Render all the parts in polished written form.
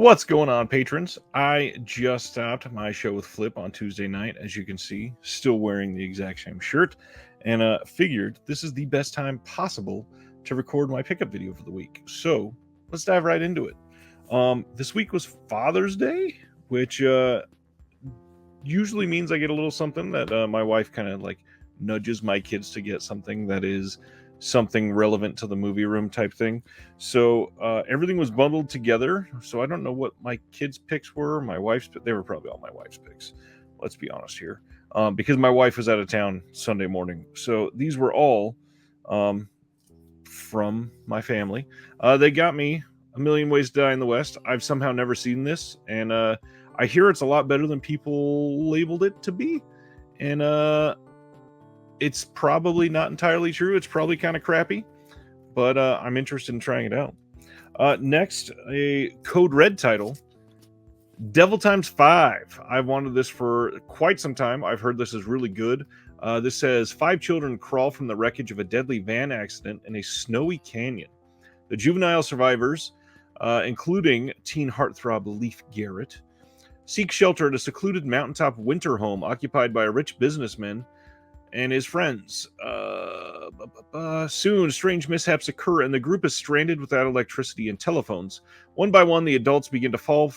What's going on, patrons? I just stopped my show with Flip on Tuesday night, as you can see, still wearing the exact same shirt, and figured this is the best time possible to record my pickup video for the week. So let's dive right into it. This week was Father's Day, which usually means I get a little something that my wife kind of like nudges my kids to get something that is something relevant to the movie room type thing. So everything was bundled together. So I don't know what my kids' picks were. My wife's, they were probably all my wife's picks. Let's be honest here, because my wife was out of town Sunday morning. So these were all from my family. They got me A Million Ways to Die in the West. I've somehow never seen this, and I hear it's a lot better than people labeled it to be. And it's probably not entirely true. It's probably kind of crappy, but I'm interested in trying it out. Next, a Code Red title, Devil Times 5. I've wanted this for quite some time. I've heard this is really good. This says 5 children crawl from the wreckage of a deadly van accident in a snowy canyon. The juvenile survivors, including teen heartthrob Leaf Garrett, seek shelter at a secluded mountaintop winter home occupied by a rich businessman and his friends. Soon, strange mishaps occur, and the group is stranded without electricity and telephones. One by one, the adults begin to fall.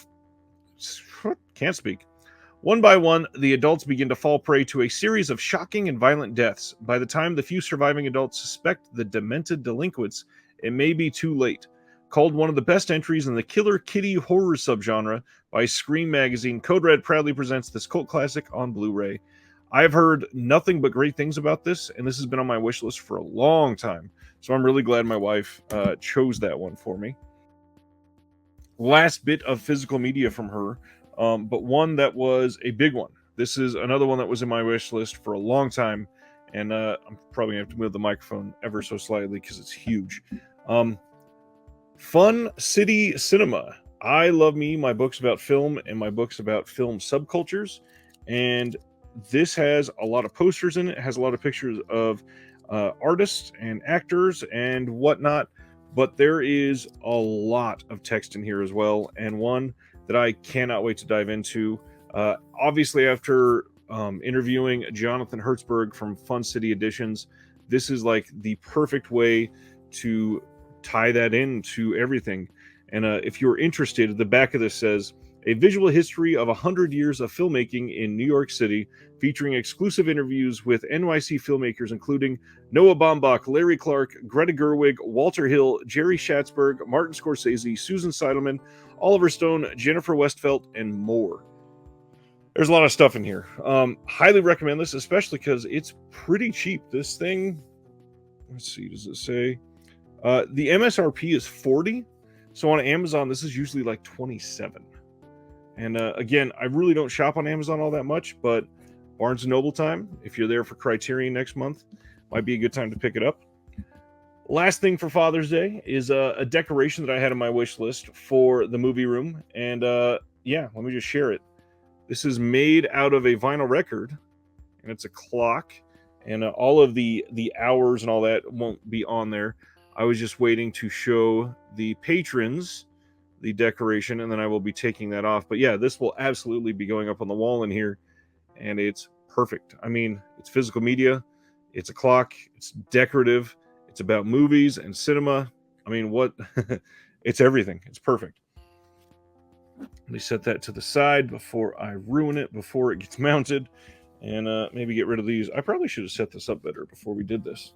Can't speak. One by one, the adults begin to fall prey to a series of shocking and violent deaths. By the time the few surviving adults suspect the demented delinquents, it may be too late. Called one of the best entries in the killer kitty horror subgenre by Scream magazine, Code Red proudly presents this cult classic on Blu-ray. I've heard nothing but great things about this, and this has been on my wish list for a long time. So I'm really glad my wife chose that one for me. Last bit of physical media from her, but one that was a big one. This is another one that was in my wish list for a long time, and I'm probably going to have to move the microphone ever so slightly because it's huge. Fun City Cinema. I love my books about film and my books about film subcultures, and this has a lot of posters in it. It has a lot of pictures of artists and actors and whatnot, but there is a lot of text in here as well, and one that I cannot wait to dive into. Obviously, after interviewing Jonathan Hertzberg from Fun City Editions, this is like the perfect way to tie that into everything. And if you're interested, the back of this says, a visual history of 100 years of filmmaking in New York City, featuring exclusive interviews with NYC filmmakers including Noah Baumbach, Larry Clark, Greta Gerwig, Walter Hill, Jerry Schatzberg, Martin Scorsese, Susan Seidelman, Oliver Stone, Jennifer Westfeldt, and more. There's a lot of stuff in here. Highly recommend this, especially because it's pretty cheap. This thing, let's see, does it say? The MSRP is $40. So on Amazon, this is usually like $27. And again, I really don't shop on Amazon all that much, but Barnes & Noble time, if you're there for Criterion next month, might be a good time to pick it up. Last thing for Father's Day is a decoration that I had on my wish list for the movie room. And yeah, let me just share it. This is made out of a vinyl record, and it's a clock. And all of the hours and all that won't be on there. I was just waiting to show the patrons the decoration, and then I will be taking that off. But yeah, this will absolutely be going up on the wall in here, and it's perfect. I mean, it's physical media, it's a clock, it's decorative, it's about movies and cinema. I mean, what? It's everything. It's perfect. Let me set that to the side before I ruin it, before it gets mounted, and maybe get rid of these. I probably should have set this up better before we did this.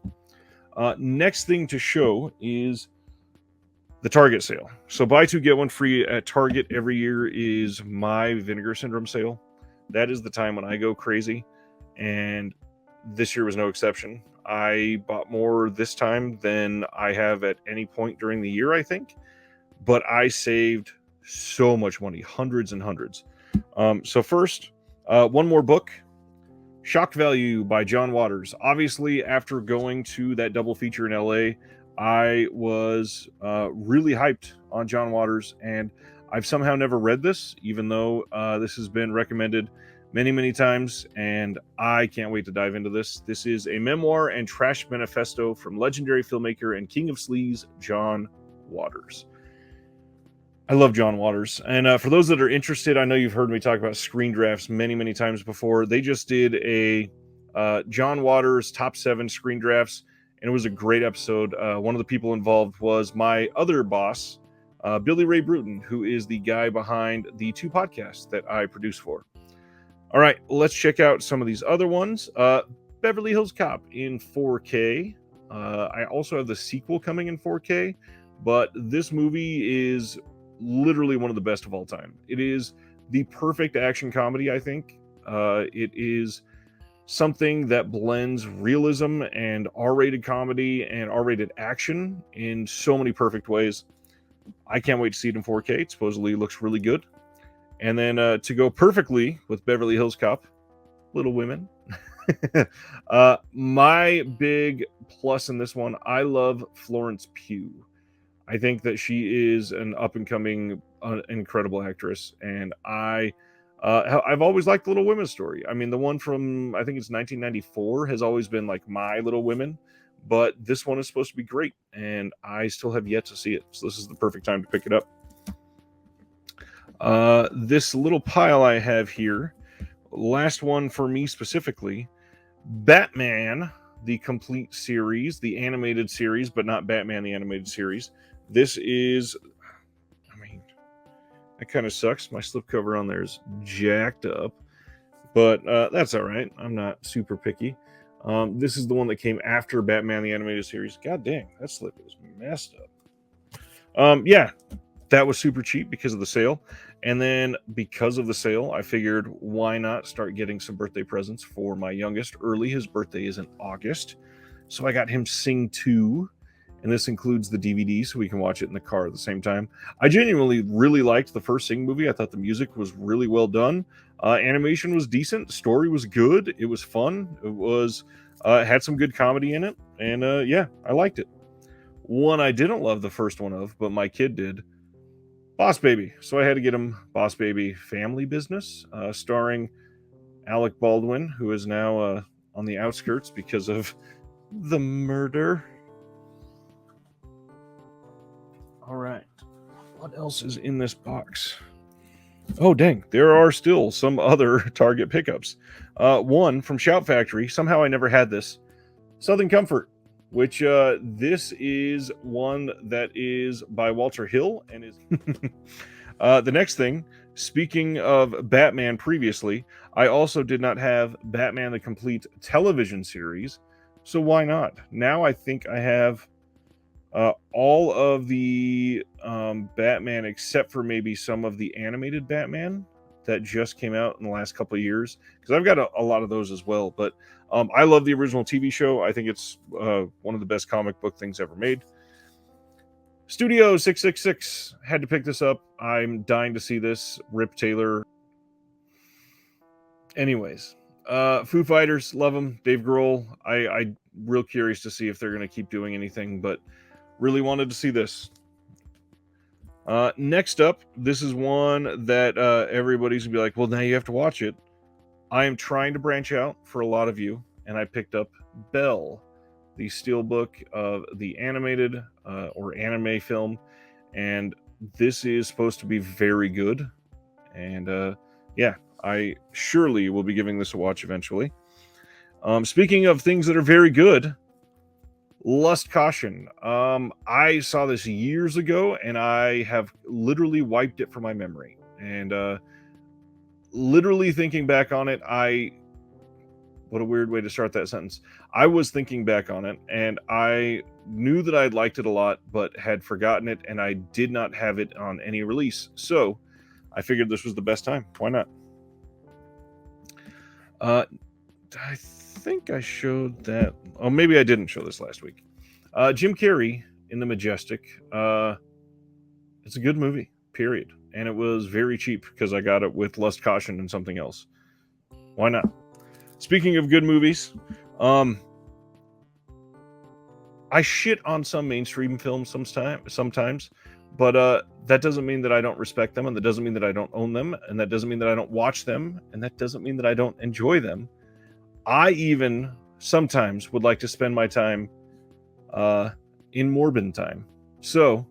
Next thing to show is the Target sale. So buy 2 get 1 free at Target every year is my Vinegar Syndrome sale. That is the time when I go crazy, and this year was no exception. I bought more this time than I have at any point during the year, I think, but I saved so much money, hundreds and hundreds. So first, one more book, Shock Value by John Waters. Obviously, after going to that double feature in LA, I was really hyped on John Waters, and I've somehow never read this, even though this has been recommended many, many times, and I can't wait to dive into this. This is a memoir and trash manifesto from legendary filmmaker and king of sleaze, John Waters. I love John Waters. And for those that are interested, I know you've heard me talk about screen drafts many, many times before. They just did a John Waters top 7 screen drafts, and it was a great episode. One of the people involved was my other boss, Billy Ray Bruton, who is the guy behind the 2 podcasts that I produce for. All right, let's check out some of these other ones. Beverly Hills Cop in 4K. I also have the sequel coming in 4K, but this movie is literally one of the best of all time. It is the perfect action comedy, I think. It is something that blends realism and R-rated comedy and R-rated action in so many perfect ways. I can't wait to see it in 4K. It supposedly looks really good. And then to go perfectly with Beverly Hills Cop, Little Women. My big plus in this one, I love Florence Pugh. I think that she is an up-and-coming, incredible actress, and I've always liked Little Women's story. I mean, the one from, I think it's 1994 has always been like my Little Women, but this one is supposed to be great, and I still have yet to see it, so this is the perfect time to pick it up. This little pile I have here, last one for me specifically, Batman, the complete series, the animated series, but not Batman the animated series. This is, I mean, that kind of sucks. My slipcover on there is jacked up, but that's all right. I'm not super picky. This is the one that came after Batman the animated series. God dang, that slip is messed up. Yeah, that was super cheap because of the sale. And then because of the sale, I figured why not start getting some birthday presents for my youngest early. His birthday is in August. So I got him Sing 2. And this includes the DVD so we can watch it in the car at the same time. I genuinely really liked the first Sing movie. I thought the music was really well done. Animation was decent. The story was good. It was fun. It was had some good comedy in it. And yeah, I liked it. One I didn't love the first one of, but my kid did. Boss Baby. So I had to get him Boss Baby Family Business, starring Alec Baldwin, who is now on the outskirts because of the murder. All right. What else is in this box? Oh, dang. There are still some other Target pickups. One from Shout Factory. Somehow I never had this. Southern Comfort, which this is one that is by Walter Hill. And is the next thing, speaking of Batman previously, I also did not have Batman the Complete television series. So why not? Now I think I have all of the Batman except for maybe some of the animated Batman that just came out in the last couple of years, because I've got a lot of those as well. But I love the original TV show. I think it's one of the best comic book things ever made. Studio 666, had to pick this up. I'm dying to see this. Rip Taylor. Anyways, Foo Fighters, love them. Dave Grohl, I real curious to see if they're going to keep doing anything, but really wanted to see this. Next up, this is one that everybody's gonna be like, well, now you have to watch it. I am trying to branch out for a lot of you, and I picked up Belle, the steelbook of the animated or anime film, and this is supposed to be very good. And yeah, I surely will be giving this a watch eventually. Speaking of things that are very good, Lust Caution. I saw this years ago, and I have literally wiped it from my memory. And literally thinking back on it, what a weird way to start that sentence. I was thinking back on it, and I knew that I'd liked it a lot, but had forgotten it, and I did not have it on any release. So I figured this was the best time. Why not? I think I showed that. Oh, maybe I didn't show this last week. Jim Carrey in The Majestic. It's a good movie, period. And it was very cheap because I got it with Lust Caution and something else. Why not? Speaking of good movies, I shit on some mainstream films sometimes, but that doesn't mean that I don't respect them, and that doesn't mean that I don't own them, and that doesn't mean that I don't watch them, and that doesn't mean that I don't enjoy them. I even sometimes would like to spend my time in Morbin time. So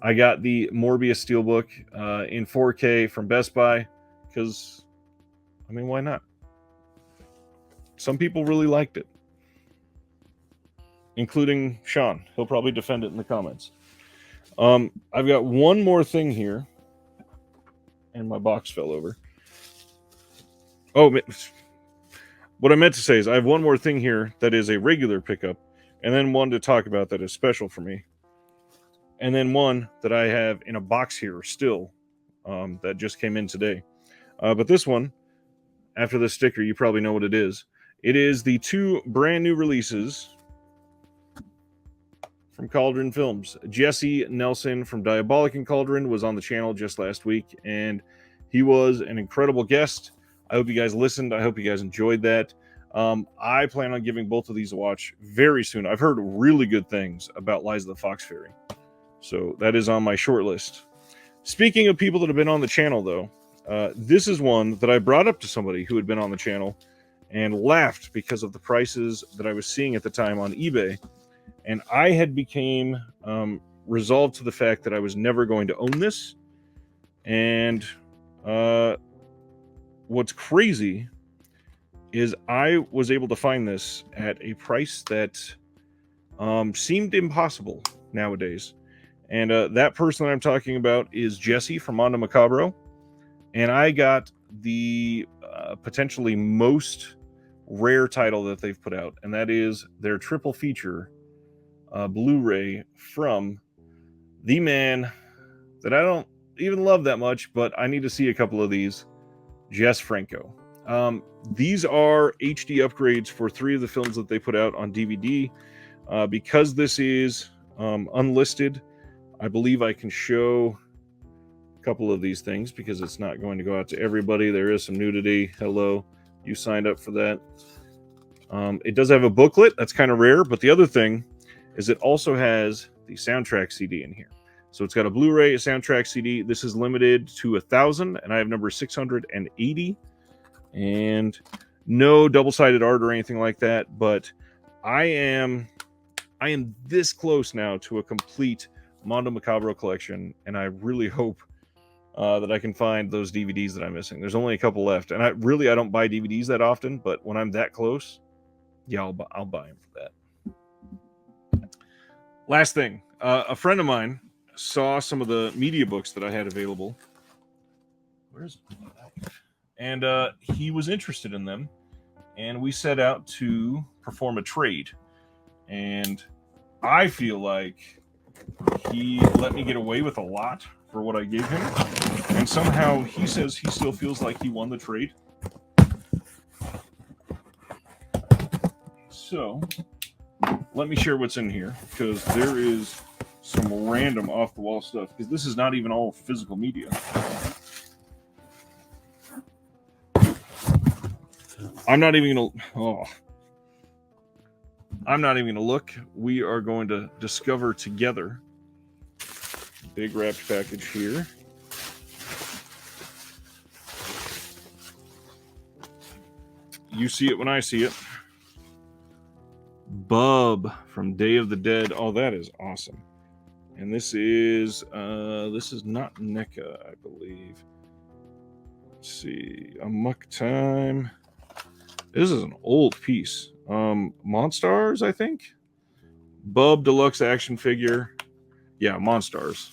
I got the Morbius Steelbook in 4K from Best Buy because, I mean, why not? Some people really liked it, including Sean. He'll probably defend it in the comments. I've got one more thing here, and my box fell over. Oh, what I meant to say is I have one more thing here that is a regular pickup, and then one to talk about that is special for me, and then one that I have in a box here still that just came in today. But this one, after the sticker, you probably know what it is. It is the 2 brand new releases from Cauldron Films. Jesse Nelson from Diabolic and Cauldron was on the channel just last week, and he was an incredible guest. I hope you guys listened. I hope you guys enjoyed that. I plan on giving both of these a watch very soon. I've heard really good things about Lies of the Fox Fairy, so that is on my short list. Speaking of people that have been on the channel, though, this is one that I brought up to somebody who had been on the channel and laughed because of the prices that I was seeing at the time on eBay. And I had became resolved to the fact that I was never going to own this. And what's crazy is I was able to find this at a price that seemed impossible nowadays. And that person that I'm talking about is Jesse from Mondo Macabro. And I got the potentially most rare title that they've put out, and that is their triple feature Blu-ray from the man that I don't even love that much, but I need to see a couple of these, Jess Franco. These are HD upgrades for 3 of the films that they put out on DVD. Because this is unlisted, I believe I can show a couple of these things because it's not going to go out to everybody. There is some nudity. Hello, you signed up for that. It does have a booklet. That's kind of rare, but the other thing is it also has the soundtrack CD in here. So it's got a Blu-ray, a soundtrack CD. This is limited to 1,000, and I have number 680. And no double-sided art or anything like that, but I am this close now to a complete Mondo Macabro collection, and I really hope that I can find those DVDs that I'm missing. There's only a couple left, and I don't buy DVDs that often, but when I'm that close, yeah, I'll buy them for that. Last thing, a friend of mine saw some of the media books that I had available. Where's that? And he was interested in them, and we set out to perform a trade. And I feel like he let me get away with a lot for what I gave him, and somehow he says he still feels like he won the trade. So let me share what's in here, because there is some random off-the-wall stuff, because this is not even all physical media. I'm not even gonna look. We are going to discover together. Big wrapped package here. You see it when I see it. Bub from Day of the Dead. Oh, that is awesome. And this is not NECA, I believe. Let's see. Amok Time. This is an old piece. Monstars, I think. Bub Deluxe action figure. Yeah, Monstars.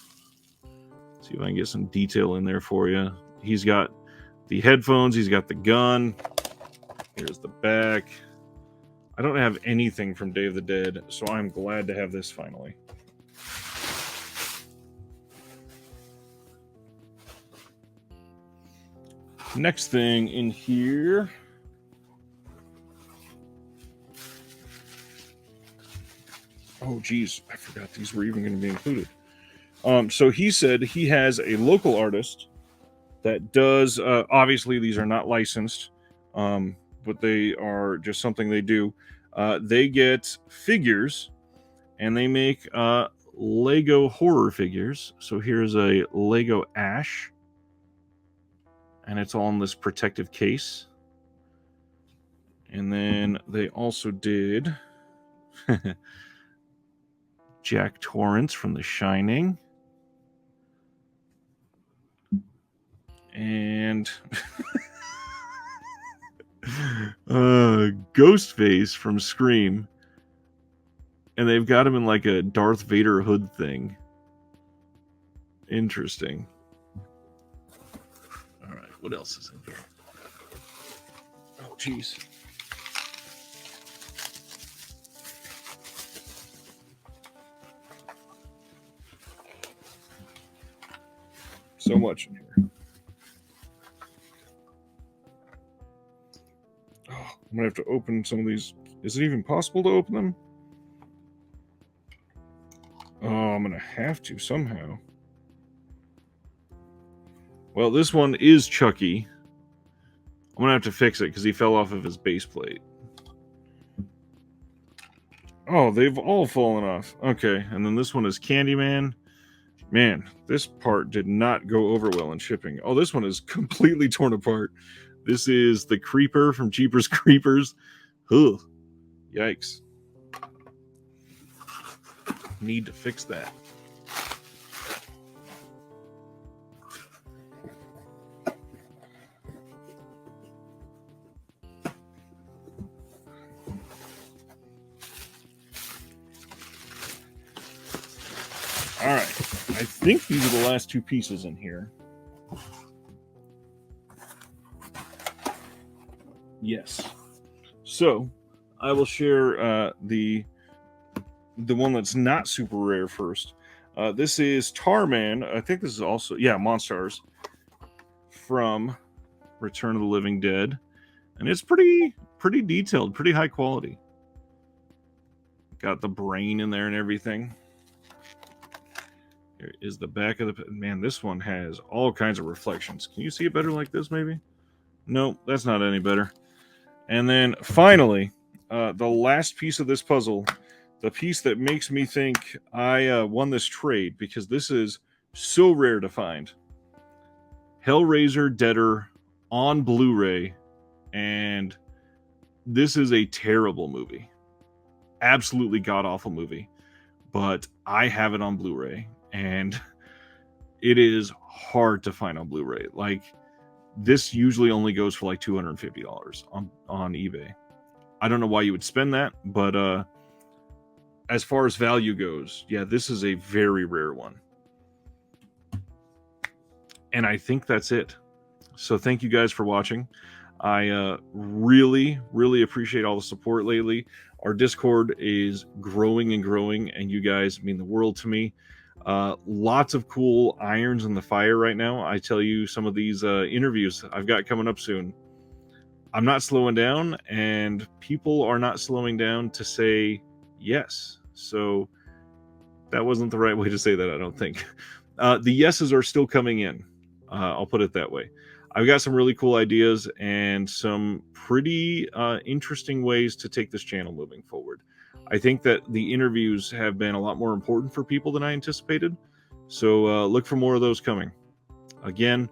See if I can get some detail in there for you. He's got the headphones. He's got the gun. Here's the back. I don't have anything from Day of the Dead, so I'm glad to have this finally. Next thing in here. Oh, geez. I forgot these were even going to be included. So he said he has a local artist that does, obviously these are not licensed, but they are just something they do. They get figures, and they make Lego horror figures. So here's a Lego Ash, and it's all in this protective case. And then they also did Jack Torrance from The Shining. And Ghostface from Scream. And they've got him in like a Darth Vader hood thing. Interesting. All right, what else is in here? Oh, jeez. So much in here. Oh, I'm gonna have to open some of these. Is it even possible to open them? Oh, I'm gonna have to somehow. Well, this one is Chucky. I'm gonna have to fix it because he fell off of his base plate. Oh, they've all fallen off. Okay, and then this one is Candyman. Man, this part did not go over well in shipping. Oh, this one is completely torn apart. This is the Creeper from Jeepers Creepers. Ugh. Yikes. Need to fix that. All right, I think these are the last two pieces in here. Yes. So I will share the one that's not super rare first. This is Tarman. I think this is also, yeah, Monstars from Return of the Living Dead. And it's pretty detailed, pretty high quality. Got the brain in there and everything. Here is the back of the... Man, this one has all kinds of reflections. Can you see it better like this, maybe? No, that's not any better. And then, finally, the last piece of this puzzle, the piece that makes me think I won this trade, because this is so rare to find. Hellraiser Deader on Blu-ray, and this is a terrible movie. Absolutely god-awful movie. But I have it on Blu-ray, and it is hard to find on Blu-ray. Like, this usually only goes for like $250 on eBay. I don't know why you would spend that, but as far as value goes, yeah, this is a very rare one. And I think that's it. So thank you guys for watching. I really appreciate all the support lately. Our Discord is growing and growing, and you guys mean the world to me. Lots of cool irons in the fire right now. I tell you, some of these interviews I've got coming up soon. I'm not slowing down, and people are not slowing down to say yes. So that wasn't the right way to say that, I don't think. The yeses are still coming in. I'll put it that way. I've got some really cool ideas and some pretty interesting ways to take this channel moving forward. I think that the interviews have been a lot more important for people than I anticipated. So look for more of those coming. Again,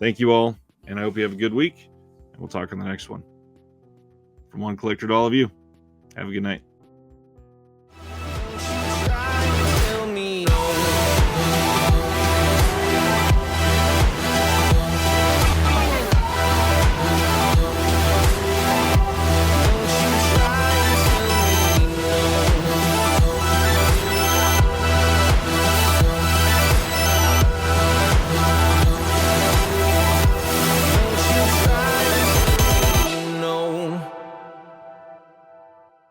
thank you all, and I hope you have a good week. And we'll talk on the next one. From one collector to all of you, have a good night.